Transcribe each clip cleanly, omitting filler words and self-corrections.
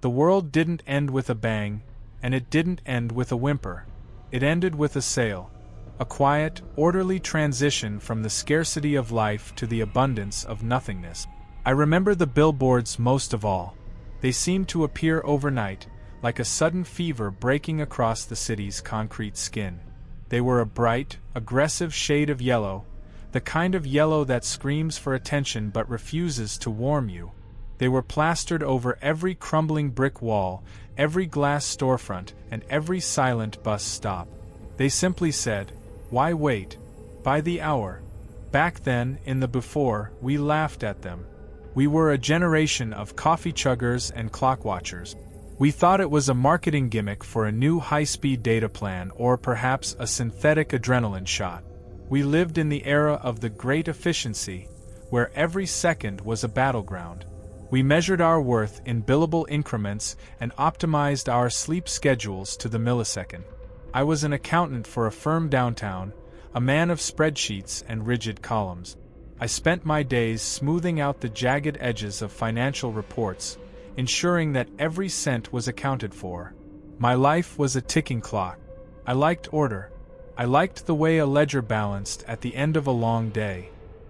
The world didn't end with a bang, and it didn't end with a whimper. It ended with a sale. A quiet, orderly transition from the scarcity of life to the abundance of nothingness. I remember the billboards most of all. They seemed to appear overnight, like a sudden fever breaking across the city's concrete skin. They were a bright, aggressive shade of yellow, the kind of yellow that screams for attention but refuses to warm you. They were plastered over every crumbling brick wall, every glass storefront, and every silent bus stop. They simply said, "Why wait? By the hour." Back then, in the before, we laughed at them. We were a generation of coffee chuggers and clock watchers. We thought it was a marketing gimmick for a new high-speed data plan or perhaps a synthetic adrenaline shot. We lived in the era of the great efficiency, where every second was a battleground. We measured our worth in billable increments and optimized our sleep schedules to the millisecond. I was an accountant for a firm downtown, a man of spreadsheets and rigid columns. I spent my days smoothing out the jagged edges of financial reports, ensuring that every cent was accounted for. My life was a ticking clock. I liked order. I liked the way a ledger balanced at the end of a long day.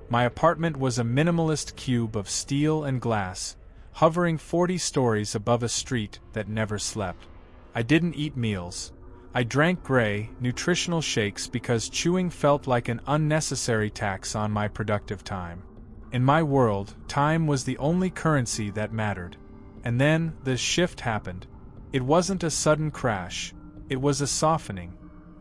My apartment was a minimalist cube of steel and glass, hovering 40 stories above a street that never slept. I didn't eat meals. I drank gray, nutritional shakes because chewing felt like an unnecessary tax on my productive time. In my world, time was the only currency that mattered. And then, the shift happened. It wasn't a sudden crash. It was a softening.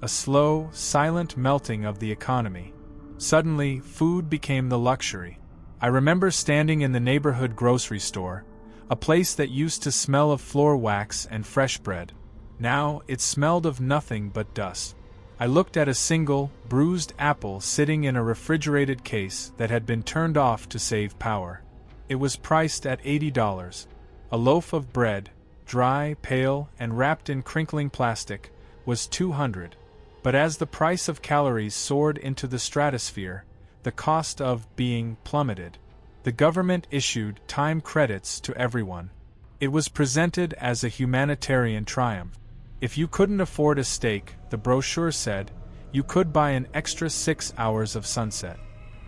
A slow, silent melting of the economy. Suddenly, food became the luxury. I remember standing in the neighborhood grocery store, a place that used to smell of floor wax and fresh bread. Now, it smelled of nothing but dust. I looked at a single, bruised apple sitting in a refrigerated case that had been turned off to save power. It was priced at $80. A loaf of bread, dry, pale, and wrapped in crinkling plastic, was $200. But as the price of calories soared into the stratosphere, the cost of being plummeted. The government issued time credits to everyone. It was presented as a humanitarian triumph. If you couldn't afford a steak, the brochure said, you could buy an extra 6 hours of sunset.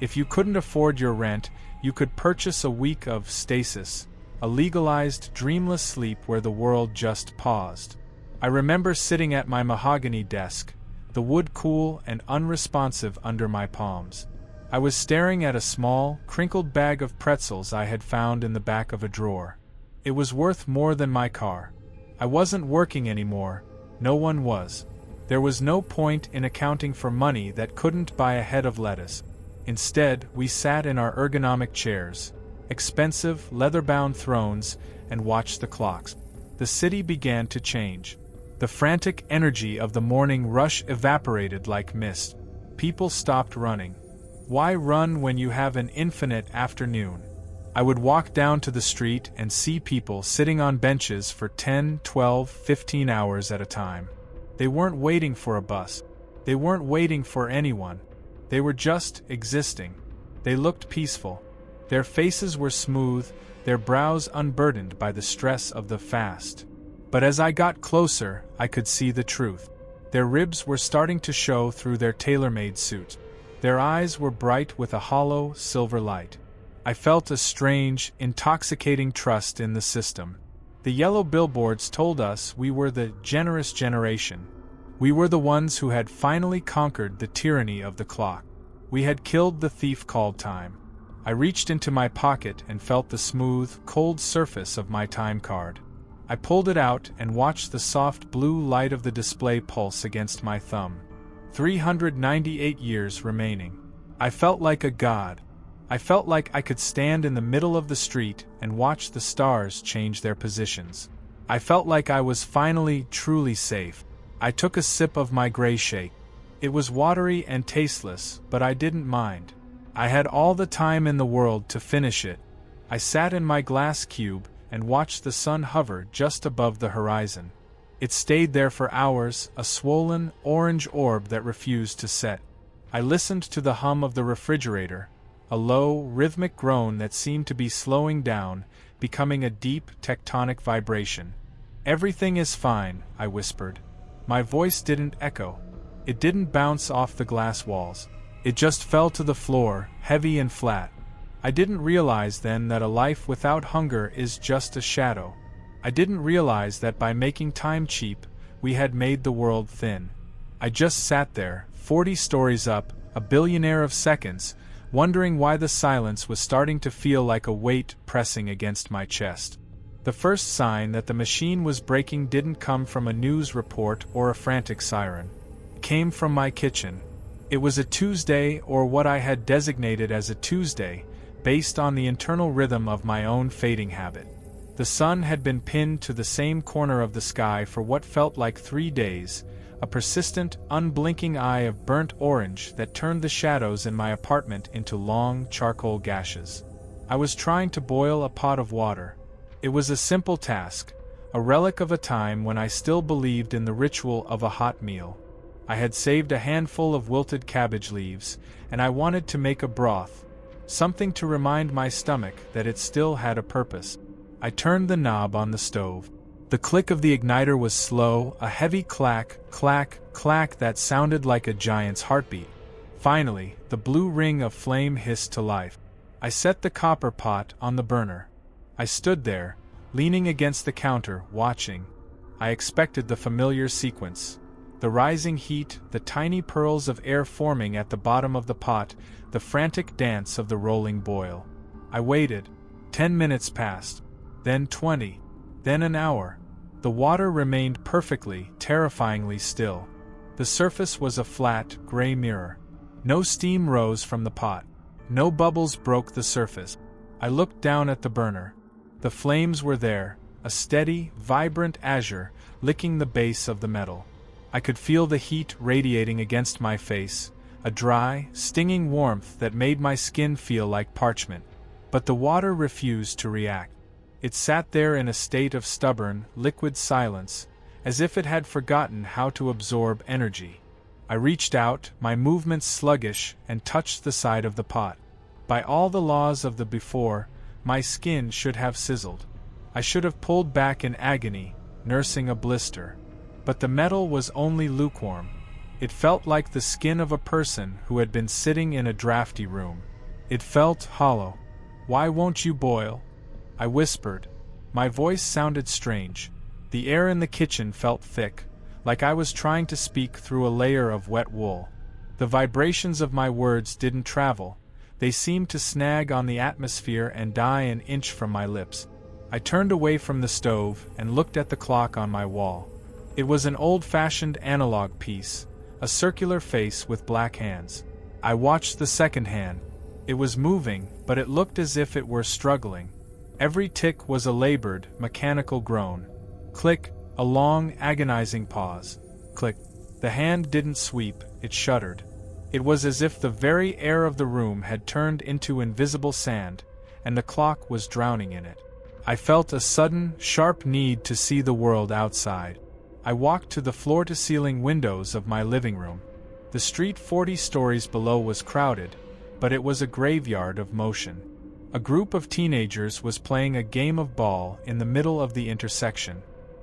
If you couldn't afford your rent, you could purchase a week of stasis, a legalized, dreamless sleep where the world just paused. I remember sitting at my mahogany desk, the wood cool and unresponsive under my palms. I was staring at a small, crinkled bag of pretzels I had found in the back of a drawer. It was worth more than my car. I wasn't working anymore. No one was. There was no point in accounting for money that couldn't buy a head of lettuce. Instead, we sat in our ergonomic chairs, expensive, leather-bound thrones, and watched the clocks. The city began to change. The frantic energy of the morning rush evaporated like mist. People stopped running. Why run when you have an infinite afternoon? I would walk down to the street and see people sitting on benches for 10, 12, 15 hours at a time. They weren't waiting for a bus. They weren't waiting for anyone. They were just existing. They looked peaceful. Their faces were smooth, their brows unburdened by the stress of the fast. But as I got closer, I could see the truth. Their ribs were starting to show through their tailor-made suits. Their eyes were bright with a hollow, silver light. I felt a strange, intoxicating trust in the system. The yellow billboards told us we were the generous generation. We were the ones who had finally conquered the tyranny of the clock. We had killed the thief called time. I reached into my pocket and felt the smooth, cold surface of my time card. I pulled it out and watched the soft blue light of the display pulse against my thumb. 398 years remaining. I felt like a god. I felt like I could stand in the middle of the street and watch the stars change their positions. I felt like I was finally truly safe. I took a sip of my gray shake. It was watery and tasteless, but I didn't mind. I had all the time in the world to finish it. I sat in my glass cube and watched the sun hover just above the horizon. It stayed there for hours, a swollen, orange orb that refused to set. I listened to the hum of the refrigerator, a low, rhythmic groan that seemed to be slowing down, becoming a deep, tectonic vibration. "Everything is fine," I whispered. My voice didn't echo. It didn't bounce off the glass walls. It just fell to the floor, heavy and flat. I didn't realize then that a life without hunger is just a shadow. I didn't realize that by making time cheap, we had made the world thin. I just sat there, 40 stories up, a billionaire of seconds, wondering why the silence was starting to feel like a weight pressing against my chest. The first sign that the machine was breaking didn't come from a news report or a frantic siren. It came from my kitchen. It was a Tuesday, or what I had designated as a Tuesday, based on the internal rhythm of my own fading habit. The sun had been pinned to the same corner of the sky for what felt like 3 days, a persistent, unblinking eye of burnt orange that turned the shadows in my apartment into long, charcoal gashes. I was trying to boil a pot of water. It was a simple task, a relic of a time when I still believed in the ritual of a hot meal. I had saved a handful of wilted cabbage leaves, and I wanted to make a broth, something to remind my stomach that it still had a purpose. I turned the knob on the stove. The click of the igniter was slow, a heavy clack, clack, clack that sounded like a giant's heartbeat. Finally, the blue ring of flame hissed to life. I set the copper pot on the burner. I stood there, leaning against the counter, watching. I expected the familiar sequence. The rising heat, the tiny pearls of air forming at the bottom of the pot, the frantic dance of the rolling boil. I waited. 10 minutes passed. Then 20. Then an hour. The water remained perfectly, terrifyingly still. The surface was a flat, gray mirror. No steam rose from the pot. No bubbles broke the surface. I looked down at the burner. The flames were there, a steady, vibrant azure, licking the base of the metal. I could feel the heat radiating against my face, a dry, stinging warmth that made my skin feel like parchment. But the water refused to react. It sat there in a state of stubborn, liquid silence, as if it had forgotten how to absorb energy. I reached out, my movements sluggish, and touched the side of the pot. By all the laws of the before, my skin should have sizzled. I should have pulled back in agony, nursing a blister. But the metal was only lukewarm. It felt like the skin of a person who had been sitting in a drafty room. It felt hollow. "Why won't you boil?" I whispered. My voice sounded strange. The air in the kitchen felt thick, like I was trying to speak through a layer of wet wool. The vibrations of my words didn't travel. They seemed to snag on the atmosphere and die an inch from my lips. I turned away from the stove and looked at the clock on my wall. It was an old-fashioned analog piece, a circular face with black hands. I watched the second hand. It was moving, but it looked as if it were struggling. Every tick was a labored, mechanical groan. Click, a long, agonizing pause. Click. The hand didn't sweep, it shuddered. It was as if the very air of the room had turned into invisible sand, and the clock was drowning in it. I felt a sudden, sharp need to see the world outside. I walked to the floor-to-ceiling windows of my living room. The street 40 stories below was crowded, but it was a graveyard of motion. A group of teenagers was playing a game of ball in the middle of the intersection.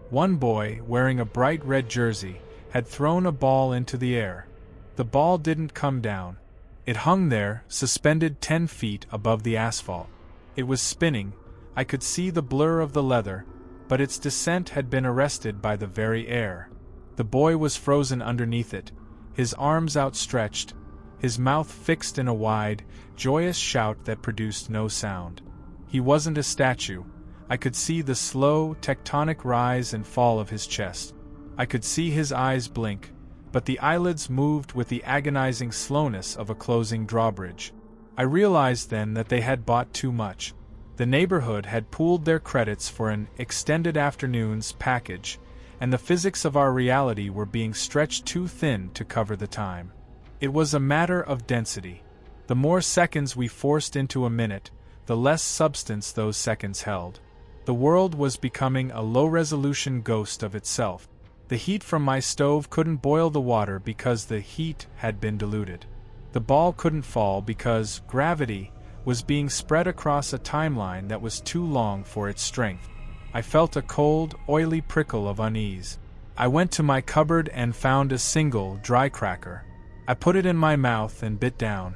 One boy, wearing a bright red jersey, had thrown a ball into the air. The ball didn't come down. It hung there, suspended 10 feet above the asphalt. It was spinning. I could see the blur of the leather, but its descent had been arrested by the very air. The boy was frozen underneath it, his arms outstretched, his mouth fixed in a wide, joyous shout that produced no sound. He wasn't a statue. I could see the slow, tectonic rise and fall of his chest. I could see his eyes blink, but the eyelids moved with the agonizing slowness of a closing drawbridge. I realized then that they had bought too much. The neighborhood had pooled their credits for an extended afternoon's package, and the physics of our reality were being stretched too thin to cover the time. It was a matter of density. The more seconds we forced into a minute, the less substance those seconds held. The world was becoming a low-resolution ghost of itself. The heat from my stove couldn't boil the water because the heat had been diluted. The ball couldn't fall because gravity was being spread across a timeline that was too long for its strength. I felt a cold, oily prickle of unease. I went to my cupboard and found a single dry cracker. I put it in my mouth and bit down.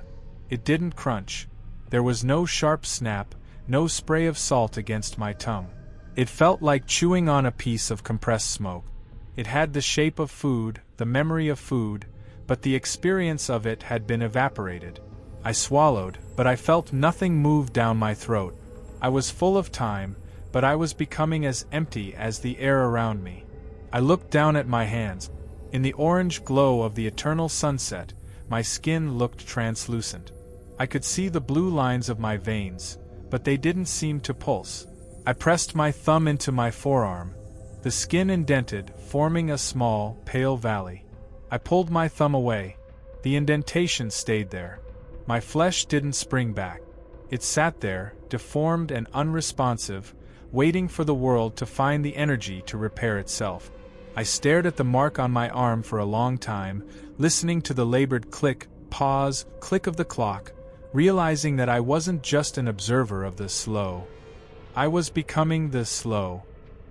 It didn't crunch. There was no sharp snap, no spray of salt against my tongue. It felt like chewing on a piece of compressed smoke. It had the shape of food, the memory of food, but the experience of it had been evaporated. I swallowed, but I felt nothing move down my throat. I was full of time, but I was becoming as empty as the air around me. I looked down at my hands. In the orange glow of the eternal sunset, my skin looked translucent. I could see the blue lines of my veins, but they didn't seem to pulse. I pressed my thumb into my forearm. The skin indented, forming a small, pale valley. I pulled my thumb away. The indentation stayed there. My flesh didn't spring back. It sat there, deformed and unresponsive, waiting for the world to find the energy to repair itself. I stared at the mark on my arm for a long time, listening to the labored click, pause, click of the clock, realizing that I wasn't just an observer of the slow. I was becoming the slow.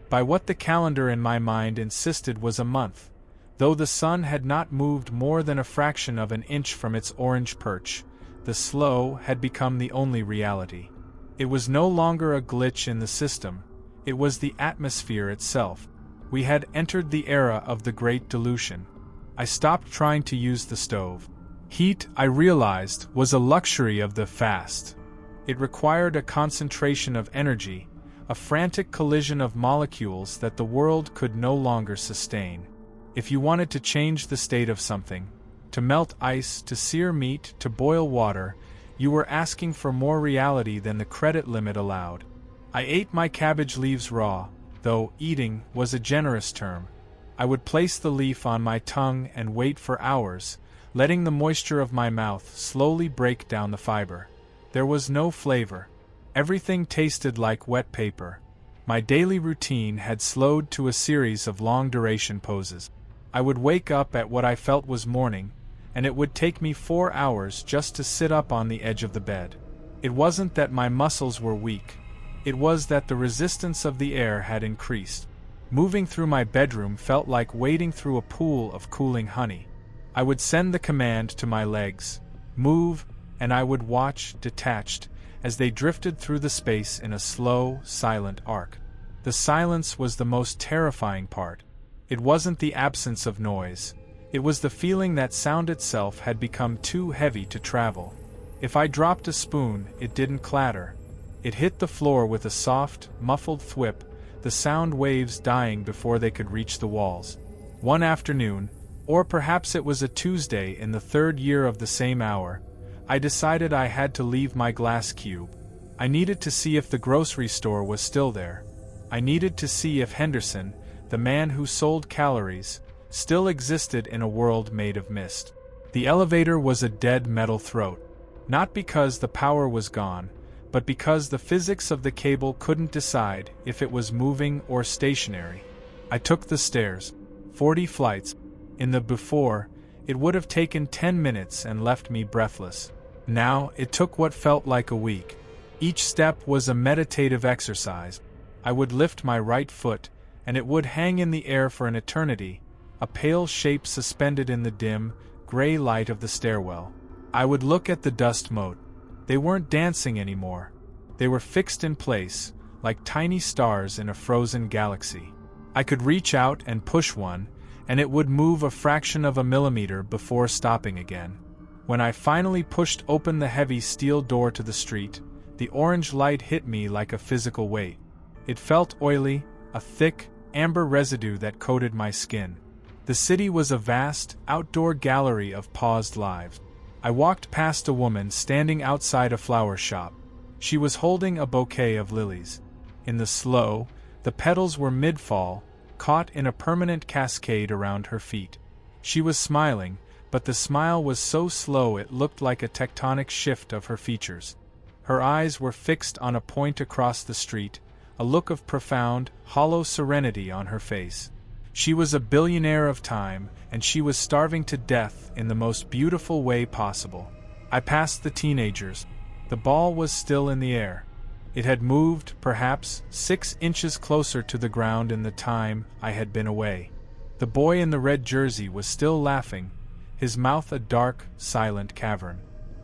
By what the calendar in my mind insisted was a month. Though the sun had not moved more than a fraction of an inch from its orange perch, the slow had become the only reality. It was no longer a glitch in the system, it was the atmosphere itself. We had entered the era of the Great Dilution. I stopped trying to use the stove. Heat, I realized, was a luxury of the fast. It required a concentration of energy, a frantic collision of molecules that the world could no longer sustain. If you wanted to change the state of something, to melt ice, to sear meat, to boil water, you were asking for more reality than the credit limit allowed. I ate my cabbage leaves raw, though eating was a generous term. I would place the leaf on my tongue and wait for hours, letting the moisture of my mouth slowly break down the fiber. There was no flavor. Everything tasted like wet paper. My daily routine had slowed to a series of long-duration poses. I would wake up at what I felt was morning, and it would take me 4 hours just to sit up on the edge of the bed. It wasn't that my muscles were weak. It was that the resistance of the air had increased. Moving through my bedroom felt like wading through a pool of cooling honey. I would send the command to my legs, move, and I would watch, detached, as they drifted through the space in a slow, silent arc. The silence was the most terrifying part. It wasn't the absence of noise. It was the feeling that sound itself had become too heavy to travel. If I dropped a spoon, it didn't clatter. It hit the floor with a soft, muffled thwip, the sound waves dying before they could reach the walls. One afternoon, or perhaps it was a Tuesday in the 3rd year of the same hour, I decided I had to leave my glass cube. I needed to see if the grocery store was still there. I needed to see if Henderson, the man who sold calories, still existed in a world made of mist. The elevator was a dead metal throat. Not because the power was gone, but because the physics of the cable couldn't decide if it was moving or stationary. I took the stairs. 40 flights. In the before, it would have taken 10 minutes and left me breathless. Now, it took what felt like a week. Each step was a meditative exercise. I would lift my right foot, and it would hang in the air for an eternity, a pale shape suspended in the dim, gray light of the stairwell. I would look at the dust mote. They weren't dancing anymore. They were fixed in place, like tiny stars in a frozen galaxy. I could reach out and push one, and it would move a fraction of a millimeter before stopping again. When I finally pushed open the heavy steel door to the street, the orange light hit me like a physical weight. It felt oily, a thick, amber residue that coated my skin. The city was a vast, outdoor gallery of paused lives. I walked past a woman standing outside a flower shop. She was holding a bouquet of lilies. In the slow, the petals were mid-fall, caught in a permanent cascade around her feet. She was smiling, but the smile was so slow it looked like a tectonic shift of her features. Her eyes were fixed on a point across the street, a look of profound, hollow serenity on her face. She was a billionaire of time, and she was starving to death in the most beautiful way possible. I passed the teenagers. The ball was still in the air. It had moved, perhaps, 6 inches closer to the ground in the time I had been away. The boy in the red jersey was still laughing, his mouth a dark, silent cavern.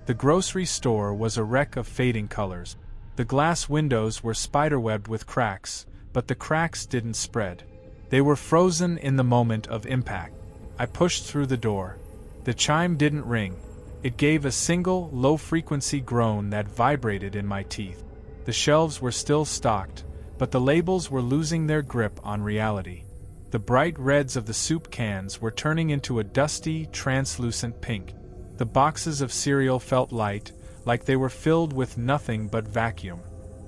The grocery store was a wreck of fading colors. The glass windows were spiderwebbed with cracks, but the cracks didn't spread. They were frozen in the moment of impact. I pushed through the door. The chime didn't ring. It gave a single, low-frequency groan that vibrated in my teeth. The shelves were still stocked, but the labels were losing their grip on reality. The bright reds of the soup cans were turning into a dusty, translucent pink. The boxes of cereal felt light, like they were filled with nothing but vacuum.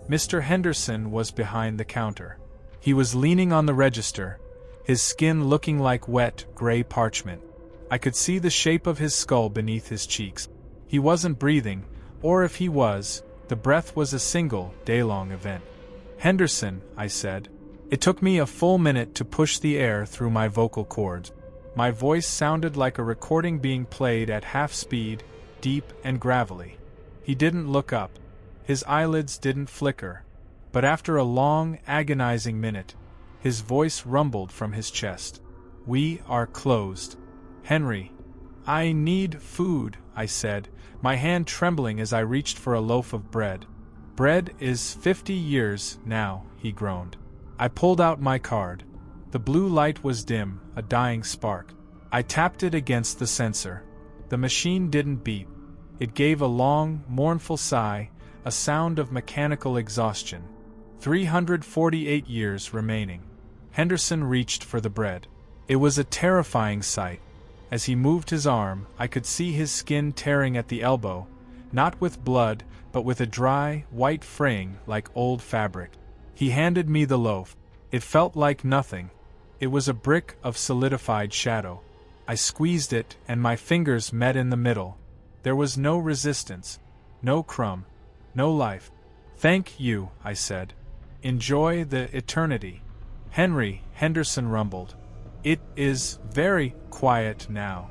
Mr. Henderson was behind the counter. He was leaning on the register, his skin looking like wet, gray parchment. I could see the shape of his skull beneath his cheeks. He wasn't breathing, or if he was, the breath was a single, day-long event. "Henderson," I said. It took me a full minute to push the air through my vocal cords. My voice sounded like a recording being played at half speed, deep and gravelly. He didn't look up. His eyelids didn't flicker. But after a long, agonizing minute, his voice rumbled from his chest. "We are closed. Henry." "I need food," I said, my hand trembling as I reached for a loaf of bread. "Bread is 50 years now," he groaned. I pulled out my card. The blue light was dim, a dying spark. I tapped it against the sensor. The machine didn't beep. It gave a long, mournful sigh, a sound of mechanical exhaustion. 348 years remaining. Henderson reached for the bread. It was a terrifying sight. As he moved his arm, I could see his skin tearing at the elbow, not with blood, but with a dry, white fraying like old fabric. He handed me the loaf. It felt like nothing. It was a brick of solidified shadow. I squeezed it, and my fingers met in the middle. There was no resistance, no crumb, no life. "Thank you," I said. "Enjoy the eternity." "Henry," Henderson rumbled. "It is very quiet now."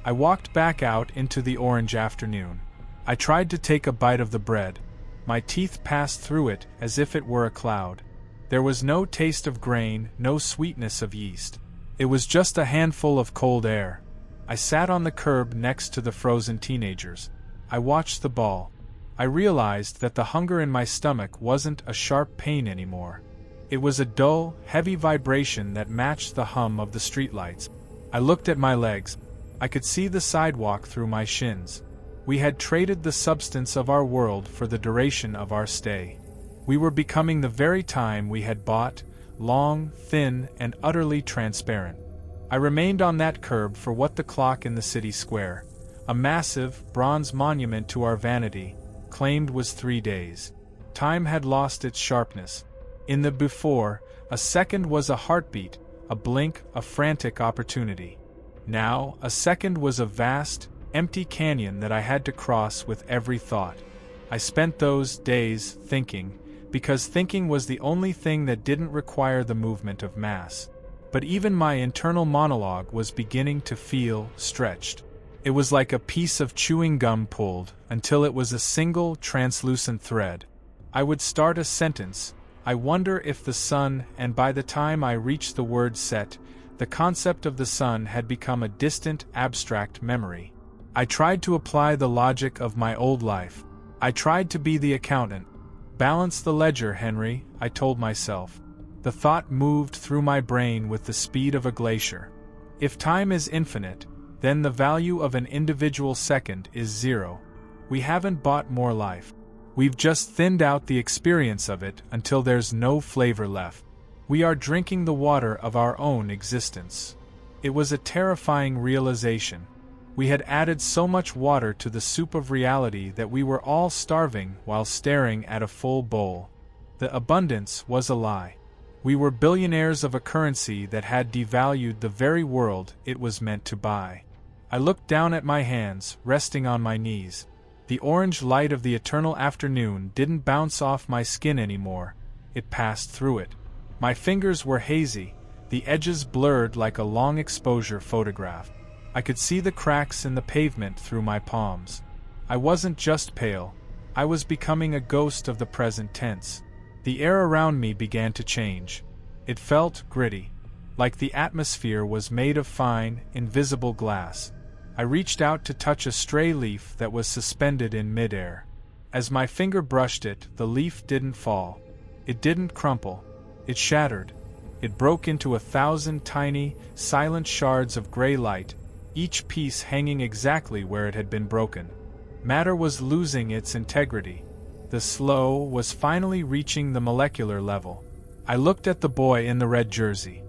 I walked back out into the orange afternoon. I tried to take a bite of the bread. My teeth passed through it as if it were a cloud. There was no taste of grain, no sweetness of yeast. It was just a handful of cold air. I sat on the curb next to the frozen teenagers. I watched the ball. I realized that the hunger in my stomach wasn't a sharp pain anymore. It was a dull, heavy vibration that matched the hum of the streetlights. I looked at my legs. I could see the sidewalk through my shins. We had traded the substance of our world for the duration of our stay. We were becoming the very time we had bought, long, thin, and utterly transparent. I remained on that curb for what the clock in the city square, a massive, bronze monument to our vanity, claimed was 3 days. Time had lost its sharpness. In the before, a second was a heartbeat, a blink, a frantic opportunity. Now, a second was a vast, empty canyon that I had to cross with every thought. I spent those days thinking, because thinking was the only thing that didn't require the movement of mass. But even my internal monologue was beginning to feel stretched. It was like a piece of chewing gum pulled, until it was a single, translucent thread. I would start a sentence, "I wonder if the sun," and by the time I reached the word "set," the concept of the sun had become a distant, abstract memory. I tried to apply the logic of my old life. I tried to be the accountant. "Balance the ledger, Henry," I told myself. The thought moved through my brain with the speed of a glacier. If time is infinite, then the value of an individual second is 0. We haven't bought more life. We've just thinned out the experience of it until there's no flavor left. We are drinking the water of our own existence. It was a terrifying realization. We had added so much water to the soup of reality that we were all starving while staring at a full bowl. The abundance was a lie. We were billionaires of a currency that had devalued the very world it was meant to buy. I looked down at my hands, resting on my knees. The orange light of the eternal afternoon didn't bounce off my skin anymore. It passed through it. My fingers were hazy, the edges blurred like a long exposure photograph. I could see the cracks in the pavement through my palms. I wasn't just pale, I was becoming a ghost of the present tense. The air around me began to change. It felt gritty, like the atmosphere was made of fine, invisible glass. I reached out to touch a stray leaf that was suspended in midair. As my finger brushed it, the leaf didn't fall. It didn't crumple. It shattered. It broke into 1,000 tiny, silent shards of gray light, each piece hanging exactly where it had been broken. Matter was losing its integrity. The slow was finally reaching the molecular level. I looked at the boy in the red jersey.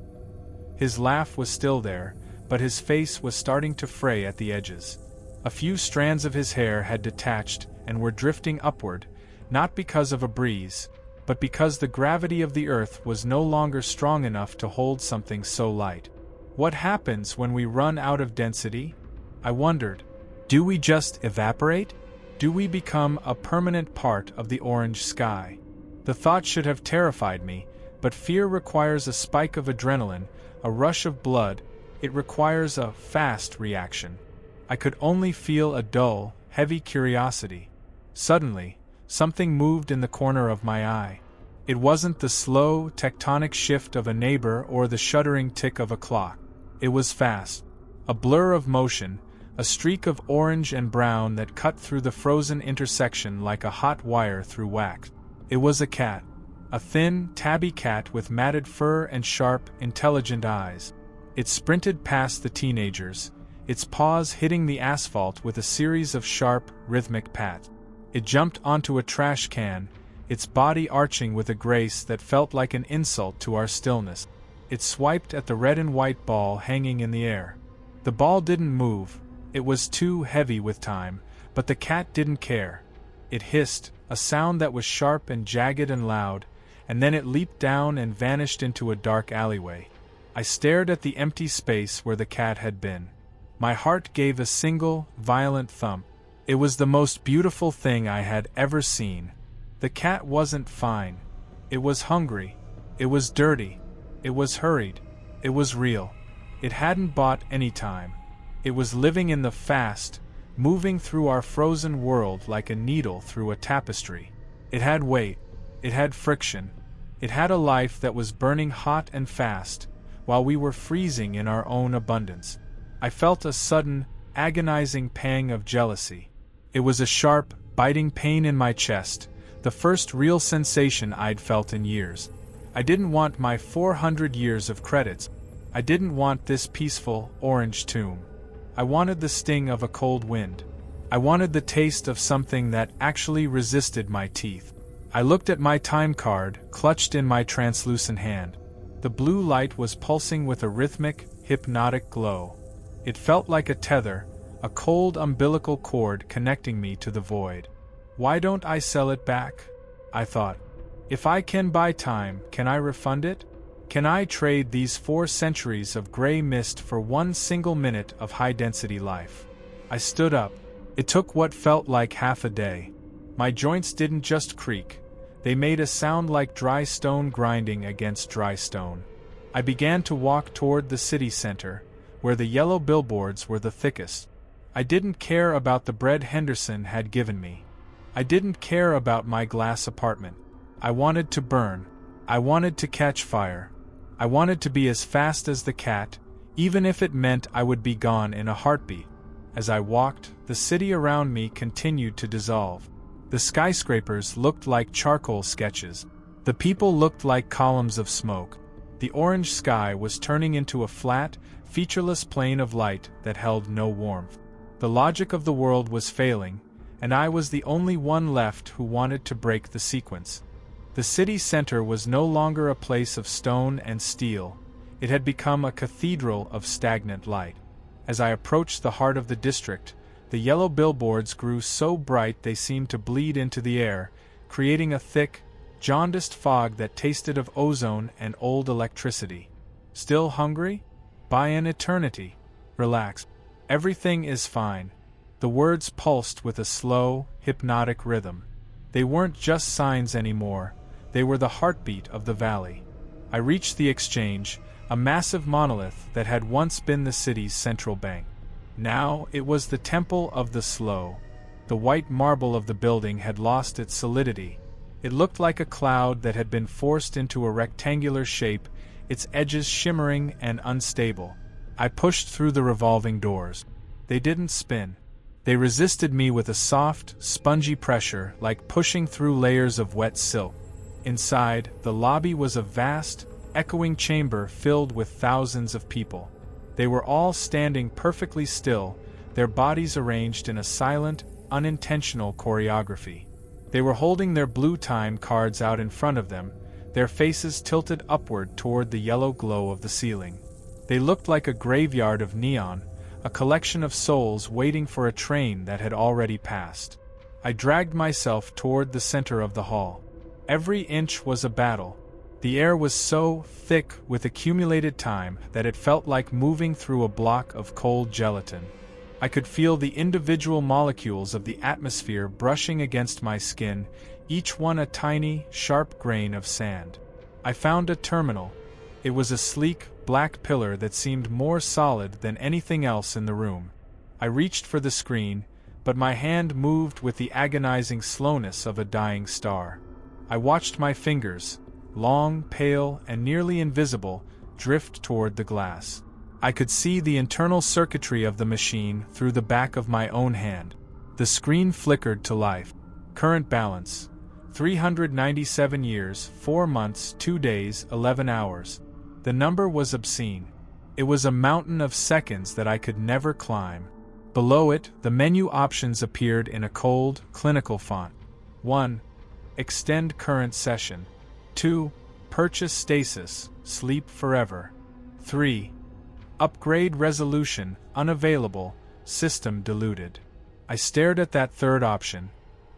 His laugh was still there, but his face was starting to fray at the edges. A few strands of his hair had detached and were drifting upward, not because of a breeze, but because the gravity of the earth was no longer strong enough to hold something so light. What happens when we run out of density? I wondered. Do we just evaporate? Do we become a permanent part of the orange sky? The thought should have terrified me, but fear requires a spike of adrenaline, a rush of blood. It requires a fast reaction. I could only feel a dull, heavy curiosity. Suddenly, something moved in the corner of my eye. It wasn't the slow, tectonic shift of a neighbor or the shuddering tick of a clock. It was fast. A blur of motion, a streak of orange and brown that cut through the frozen intersection like a hot wire through wax. It was a cat. A thin, tabby cat with matted fur and sharp, intelligent eyes. It sprinted past the teenagers, its paws hitting the asphalt with a series of sharp, rhythmic pats. It jumped onto a trash can, its body arching with a grace that felt like an insult to our stillness. It swiped at the red and white ball hanging in the air. The ball didn't move, it was too heavy with time, but the cat didn't care. It hissed, a sound that was sharp and jagged and loud, and then it leaped down and vanished into a dark alleyway. I stared at the empty space where the cat had been. My heart gave a single, violent thump. It was the most beautiful thing I had ever seen. The cat wasn't fine. It was hungry. It was dirty. It was hurried. It was real. It hadn't bought any time. It was living in the fast, moving through our frozen world like a needle through a tapestry. It had weight. It had friction. It had a life that was burning hot and fast, while we were freezing in our own abundance. I felt a sudden, agonizing pang of jealousy. It was a sharp, biting pain in my chest, the first real sensation I'd felt in years. I didn't want my 400 years of credits. I didn't want this peaceful, orange tomb. I wanted the sting of a cold wind. I wanted the taste of something that actually resisted my teeth. I looked at my time card, clutched in my translucent hand. The blue light was pulsing with a rhythmic, hypnotic glow. It felt like a tether, a cold umbilical cord connecting me to the void. Why don't I sell it back? I thought. If I can buy time, can I refund it? Can I trade these 4 centuries of gray mist for 1 single minute of high-density life? I stood up. It took what felt like half a day. My joints didn't just creak. They made a sound like dry stone grinding against dry stone. I began to walk toward the city center, where the yellow billboards were the thickest. I didn't care about the bread Henderson had given me. I didn't care about my glass apartment. I wanted to burn. I wanted to catch fire. I wanted to be as fast as the cat, even if it meant I would be gone in a heartbeat. As I walked, the city around me continued to dissolve. The skyscrapers looked like charcoal sketches. The people looked like columns of smoke. The orange sky was turning into a flat, featureless plane of light that held no warmth. The logic of the world was failing, and I was the only one left who wanted to break the sequence. The city center was no longer a place of stone and steel. It had become a cathedral of stagnant light. As I approached the heart of the district, the yellow billboards grew so bright they seemed to bleed into the air, creating a thick, jaundiced fog that tasted of ozone and old electricity. Still hungry? Buy an eternity. Relax. Everything is fine. The words pulsed with a slow, hypnotic rhythm. They weren't just signs anymore. They were the heartbeat of the valley. I reached the exchange, a massive monolith that had once been the city's central bank. Now it was the temple of the slow. The white marble of the building had lost its solidity. It looked like a cloud that had been forced into a rectangular shape, its edges shimmering and unstable. I pushed through the revolving doors. They didn't spin. They resisted me with a soft, spongy pressure like pushing through layers of wet silk. Inside, the lobby was a vast, echoing chamber filled with thousands of people. They were all standing perfectly still, their bodies arranged in a silent, unintentional choreography. They were holding their blue time cards out in front of them, their faces tilted upward toward the yellow glow of the ceiling. They looked like a graveyard of neon, a collection of souls waiting for a train that had already passed. I dragged myself toward the center of the hall. Every inch was a battle. The air was so thick with accumulated time that it felt like moving through a block of cold gelatin. I could feel the individual molecules of the atmosphere brushing against my skin, each one a tiny, sharp grain of sand. I found a terminal. It was a sleek, black pillar that seemed more solid than anything else in the room. I reached for the screen, but my hand moved with the agonizing slowness of a dying star. I watched my fingers, long, pale, and nearly invisible, drift toward the glass. I could see the internal circuitry of the machine through the back of my own hand. The screen flickered to life. Current balance: 397 years, 4 months, 2 days, 11 hours. The number was obscene. It was a mountain of seconds that I could never climb. Below it, the menu options appeared in a cold, clinical font. 1. Extend current session. 2. Purchase stasis, sleep forever. 3. Upgrade resolution, unavailable, system diluted. I stared at that third option.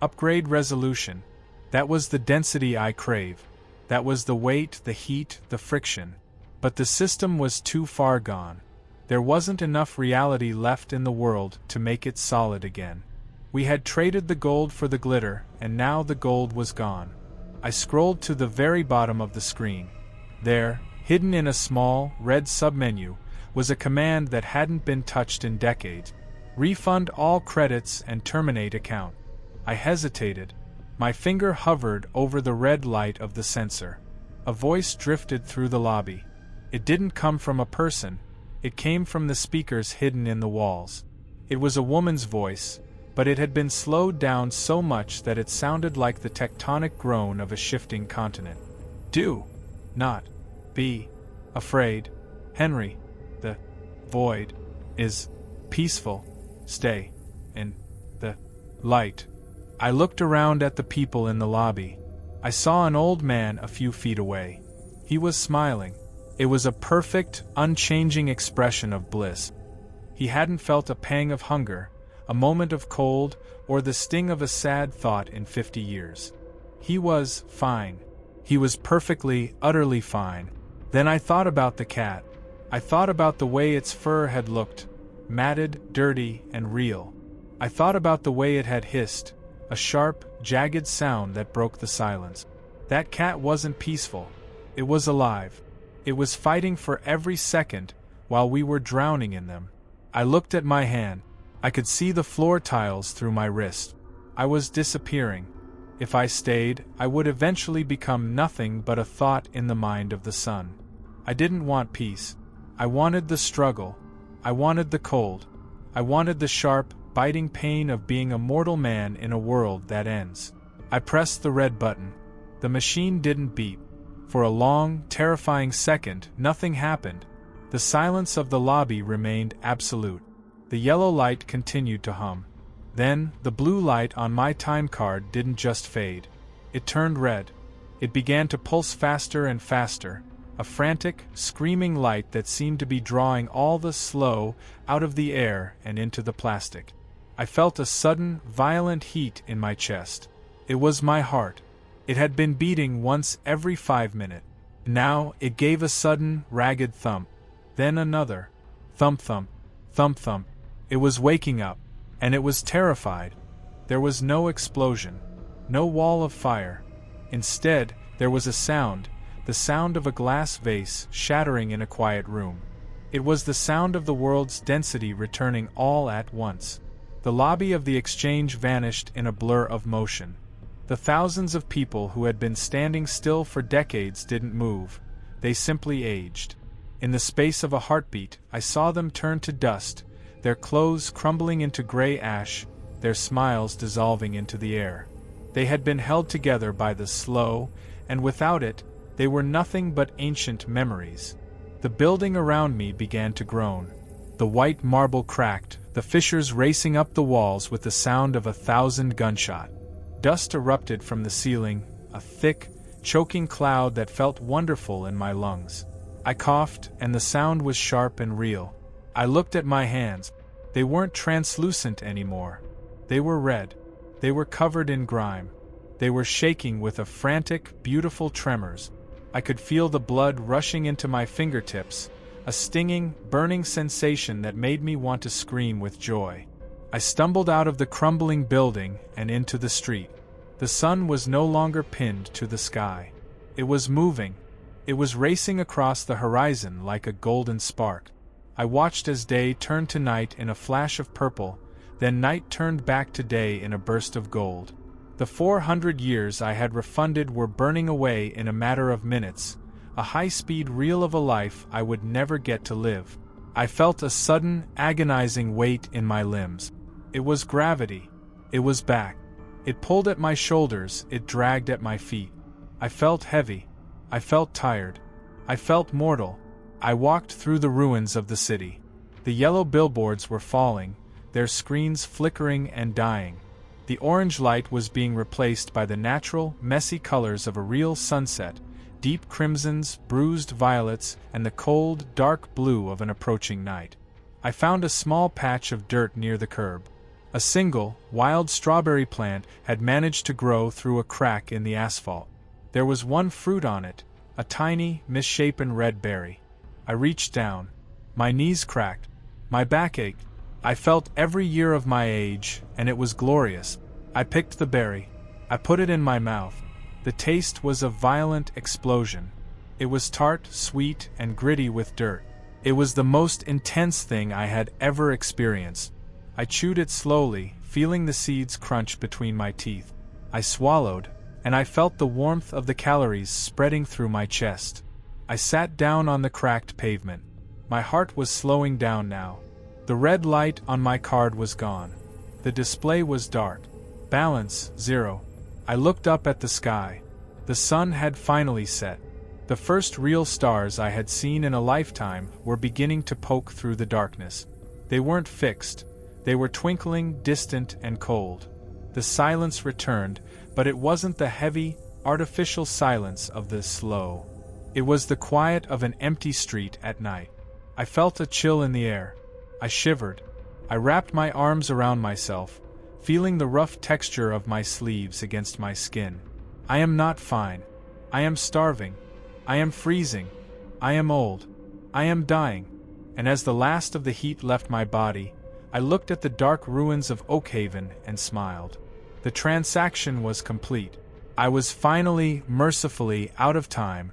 Upgrade resolution. That was the density I crave. That was the weight, the heat, the friction. But the system was too far gone. There wasn't enough reality left in the world to make it solid again. We had traded the gold for the glitter, and now the gold was gone. I scrolled to the very bottom of the screen. There, hidden in a small, red submenu, was a command that hadn't been touched in decades. Refund all credits and terminate account. I hesitated. My finger hovered over the red light of the sensor. A voice drifted through the lobby. It didn't come from a person. It came from the speakers hidden in the walls. It was a woman's voice, but it had been slowed down so much that it sounded like the tectonic groan of a shifting continent. Do not be afraid, Henry. The void is peaceful. Stay in the light. I looked around at the people in the lobby. I saw an old man a few feet away. He was smiling. It was a perfect, unchanging expression of bliss. He hadn't felt a pang of hunger, a moment of cold, or the sting of a sad thought in 50 years. He was fine. He was perfectly, utterly fine. Then I thought about the cat. I thought about the way its fur had looked, matted, dirty, and real. I thought about the way it had hissed, a sharp, jagged sound that broke the silence. That cat wasn't peaceful. It was alive. It was fighting for every second while we were drowning in them. I looked at my hand. I could see the floor tiles through my wrist. I was disappearing. If I stayed, I would eventually become nothing but a thought in the mind of the sun. I didn't want peace. I wanted the struggle. I wanted the cold. I wanted the sharp, biting pain of being a mortal man in a world that ends. I pressed the red button. The machine didn't beep. For a long, terrifying second, nothing happened. The silence of the lobby remained absolute. The yellow light continued to hum. Then, the blue light on my time card didn't just fade. It turned red. It began to pulse faster and faster. A frantic, screaming light that seemed to be drawing all the slow out of the air and into the plastic. I felt a sudden, violent heat in my chest. It was my heart. It had been beating once every 5 minutes. Now, it gave a sudden, ragged thump. Then another. Thump thump. Thump thump. It was waking up. And it was terrified. There was no explosion. No wall of fire. Instead, there was a sound. The sound of a glass vase shattering in a quiet room. It was the sound of the world's density returning all at once. The lobby of the exchange vanished in a blur of motion. The thousands of people who had been standing still for decades didn't move, they simply aged. In the space of a heartbeat, I saw them turn to dust, their clothes crumbling into gray ash, their smiles dissolving into the air. They had been held together by the slow, and without it, they were nothing but ancient memories. The building around me began to groan. The white marble cracked, the fissures racing up the walls with the sound of 1,000 gunshots. Dust erupted from the ceiling, a thick, choking cloud that felt wonderful in my lungs. I coughed, and the sound was sharp and real. I looked at my hands. They weren't translucent anymore. They were red. They were covered in grime. They were shaking with a frantic, beautiful tremors. I could feel the blood rushing into my fingertips, a stinging, burning sensation that made me want to scream with joy. I stumbled out of the crumbling building and into the street. The sun was no longer pinned to the sky. It was moving. It was racing across the horizon like a golden spark. I watched as day turned to night in a flash of purple, then night turned back to day in a burst of gold. The 400 years I had refunded were burning away in a matter of minutes, a high-speed reel of a life I would never get to live. I felt a sudden, agonizing weight in my limbs. It was gravity. It was back. It pulled at my shoulders, it dragged at my feet. I felt heavy. I felt tired. I felt mortal. I walked through the ruins of the city. The yellow billboards were falling, their screens flickering and dying. The orange light was being replaced by the natural, messy colors of a real sunset, deep crimsons, bruised violets, and the cold, dark blue of an approaching night. I found a small patch of dirt near the curb. A single, wild strawberry plant had managed to grow through a crack in the asphalt. There was one fruit on it, a tiny, misshapen red berry. I reached down. My knees cracked. My back ached. I felt every year of my age, and it was glorious. I picked the berry. I put it in my mouth. The taste was a violent explosion. It was tart, sweet, and gritty with dirt. It was the most intense thing I had ever experienced. I chewed it slowly, feeling the seeds crunch between my teeth. I swallowed, and I felt the warmth of the calories spreading through my chest. I sat down on the cracked pavement. My heart was slowing down now. The red light on my card was gone. The display was dark. Balance, 0. I looked up at the sky. The sun had finally set. The first real stars I had seen in a lifetime were beginning to poke through the darkness. They weren't fixed. They were twinkling, distant, and cold. The silence returned, but it wasn't the heavy, artificial silence of the slow. It was the quiet of an empty street at night. I felt a chill in the air. I shivered. I wrapped my arms around myself, feeling the rough texture of my sleeves against my skin. I am not fine. I am starving. I am freezing. I am old. I am dying. And as the last of the heat left my body, I looked at the dark ruins of Oakhaven and smiled. The transaction was complete. I was finally, mercifully, out of time,